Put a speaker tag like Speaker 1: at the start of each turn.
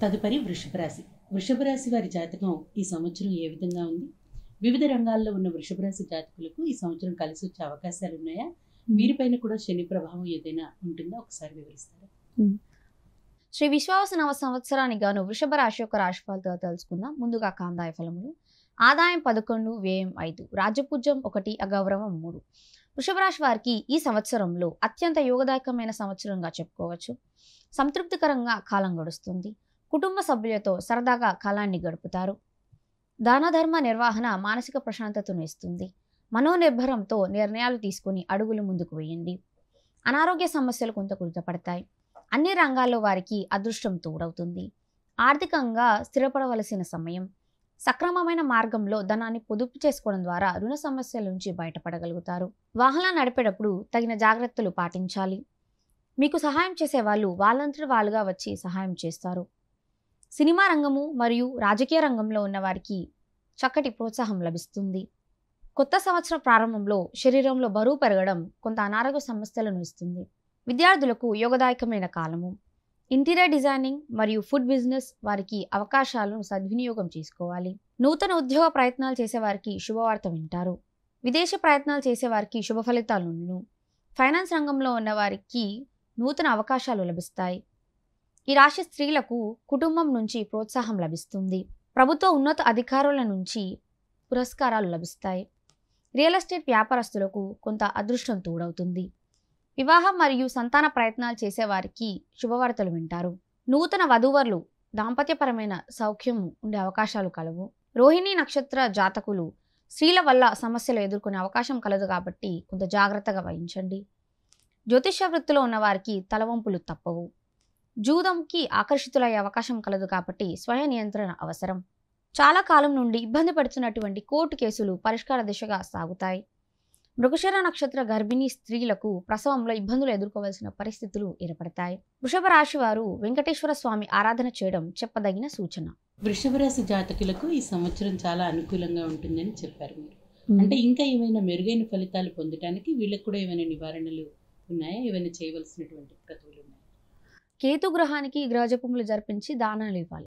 Speaker 1: తదుపరి వృషభ రాశి. వృషభ రాశి వారి జాతకం ఈ సంవత్సరం ఏ విధంగా ఉంది? వివిధ రంగాల్లో ఉన్న వృషభ రాశి జాతకులకు ఈ సంవత్సరం కలిసి వచ్చే అవకాశాలు ఉన్నాయా? వీరిపైన కూడా శని ప్రభావం ఏదైనా ఉంటుందా? ఒకసారి వివరిస్తారా?
Speaker 2: శ్రీ విశ్వావస నవ సంవత్సరానికి గాను వృషభ రాశి యొక్క రాశిఫలాలతో తెలుసుకుందాం. ముందుగా కాందాయ ఫలములు. ఆదాయం 11, వ్యయం 5, రాజ్యపూజ్యం 1, అగౌరవం 3. వృషభ రాశి వారికి ఈ సంవత్సరంలో అత్యంత యోగదాయకమైన సంవత్సరంగా చెప్పుకోవచ్చు. సంతృప్తికరంగా కాలం గడుస్తుంది. కుటుంబ సభ్యులతో సరదాగా కాలాన్ని గడుపుతారు. దాన ధర్మ నిర్వహణ మానసిక ప్రశాంతతను ఇస్తుంది. మనోనిర్భరంతో నిర్ణయాలు తీసుకుని అడుగులు ముందుకు వేయండి. అనారోగ్య సమస్యలు కొంత కుదుటపడతాయి. అన్ని రంగాల్లో వారికి అదృష్టం తోడవుతుంది. ఆర్థికంగా స్థిరపడవలసిన సమయం. సక్రమమైన మార్గంలో ధనాన్ని పొదుపు చేసుకోవడం ద్వారా రుణ సమస్యల నుంచి బయటపడగలుగుతారు. వాహనాలు నడిపేటప్పుడు తగిన జాగ్రత్తలు పాటించాలి. మీకు సహాయం చేసే వాళ్ళు వాళ్ళంతటి వాళ్ళుగా వచ్చి సహాయం చేస్తారు. సినిమా రంగము మరియు రాజకీయ రంగంలో ఉన్న వారికి చక్కటి ప్రోత్సాహం లభిస్తుంది. కొత్త సంవత్సరం ప్రారంభంలో శరీరంలో బరువు పెరగడం కొంత అనారోగ్య సమస్యలను ఇస్తుంది. విద్యార్థులకు యోగదాయకమైన కాలము. ఇంటీరియర్ డిజైనింగ్ మరియు ఫుడ్ బిజినెస్ వారికి అవకాశాలను సద్వినియోగం చేసుకోవాలి. నూతన ఉద్యోగ ప్రయత్నాలు చేసేవారికి శుభవార్త వింటారు. విదేశీ ప్రయత్నాలు చేసేవారికి శుభ ఫలితాలను. ఫైనాన్స్ రంగంలో ఉన్న వారికి నూతన అవకాశాలు లభిస్తాయి. ఈ రాశి స్త్రీలకు కుటుంబం నుంచి ప్రోత్సాహం లభిస్తుంది. ప్రభుత్వ ఉన్నత అధికారుల నుంచి పురస్కారాలు లభిస్తాయి. రియల్ ఎస్టేట్ వ్యాపారస్తులకు కొంత అదృష్టం తోడవుతుంది. వివాహం మరియు సంతాన ప్రయత్నాలు చేసేవారికి శుభవార్తలు వింటారు. నూతన వధూవరులు దాంపత్యపరమైన సౌఖ్యం ఉండే అవకాశాలు కలవు. రోహిణి నక్షత్ర జాతకులు స్త్రీల వల్ల సమస్యలు ఎదుర్కొనే అవకాశం కలదు కాబట్టి కొంత జాగ్రత్తగా వహించండి. జ్యోతిష్య వృత్తిలో ఉన్న వారికి తలవంపులు తప్పవు. జూదంకి ఆకర్షితులయ్యే అవకాశం కలదు కాబట్టి స్వయం నియంత్రణ అవసరం. చాలా కాలం నుండి ఇబ్బంది పడుతున్నటువంటి కోర్టు కేసులు పరిష్కార దిశగా సాగుతాయి. మృగశిర నక్షత్ర గర్భిణీ స్త్రీలకు ప్రసవంలో ఇబ్బందులు ఎదుర్కోవాల్సిన పరిస్థితులు ఏర్పడతాయి. వృషభ రాశి వారు వెంకటేశ్వర స్వామి ఆరాధన చేయడం చెప్పదగిన సూచన.
Speaker 1: వృషభ రాశి జాతకులకు ఈ సంవత్సరం చాలా అనుకూలంగా ఉంటుందని చెప్పారు మీరు. అంటే ఇంకా ఏమైనా మెరుగైన ఫలితాలు పొందడానికి వీళ్ళకి కూడా ఏమైనా నివారణలు ఉన్నాయా? ఏమైనా చేయవలసినటువంటి క్రతువులు ఉన్నాయా?
Speaker 2: కేతు గ్రహానికి గ్రహజపములు జరిపించి దానాలు ఇవ్వాలి.